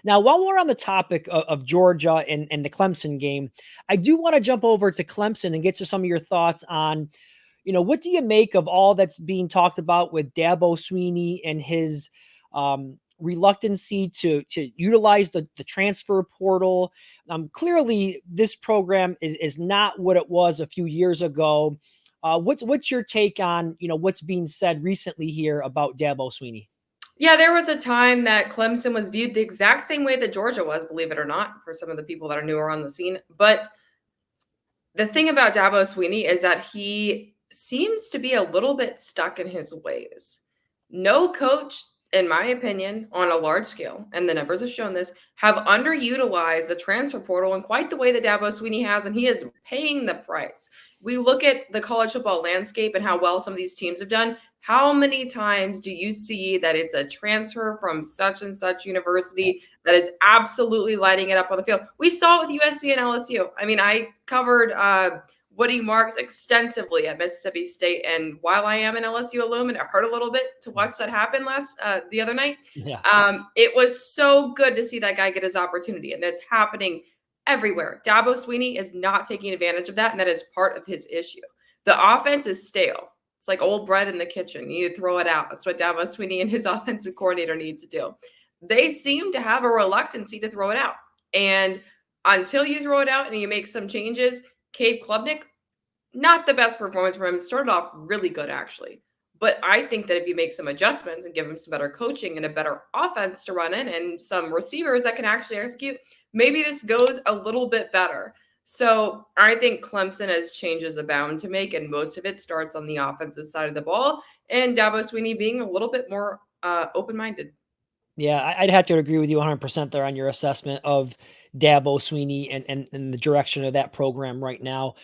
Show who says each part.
Speaker 1: Now, while we're on the topic of Georgia and the Clemson game, I do want to jump over to Clemson and get to some of your thoughts on, what do you make of all that's being talked about with Dabo Swinney and his reluctancy to utilize the transfer portal? Clearly, this program is not what it was a few years ago. What's your take on what's being said recently here about Dabo Swinney?
Speaker 2: Yeah, there was a time that Clemson was viewed the exact same way that Georgia was, believe it or not, for some of the people that are newer on the scene. But the thing about Dabo Swinney is that he seems to be a little bit stuck in his ways. No coach, in my opinion, on a large scale, and the numbers have shown this, have underutilized the transfer portal in quite the way that Dabo Swinney has, and he is paying the price. We look at the college football landscape and how well some of these teams have done. How many times do you see that it's a transfer from such and such university that is absolutely lighting it up on the field? We saw it with USC and LSU. I mean, I covered Woody Marks extensively at Mississippi State, and while I am an LSU alum and it hurt a little bit to watch that happen the other night, it was so good to see that guy get his opportunity, and that's happening everywhere. Dabo Swinney is not taking advantage of that, and that is part of his issue. The offense is stale. It's like old bread in the kitchen. You need to throw it out. That's what Dabo Swinney and his offensive coordinator need to do. They seem to have a reluctancy to throw it out. And until you throw it out and you make some changes, Cade Klubnik, not the best performance for him. Started off really good, actually. But I think that if you make some adjustments and give him some better coaching and a better offense to run in and some receivers that can actually execute, maybe this goes a little bit better. So I think Clemson has changes abound to make, and most of it starts on the offensive side of the ball, and Dabo Swinney being a little bit more open-minded.
Speaker 1: Yeah, I'd have to agree with you 100% there on your assessment of Dabo Swinney and the direction of that program right now.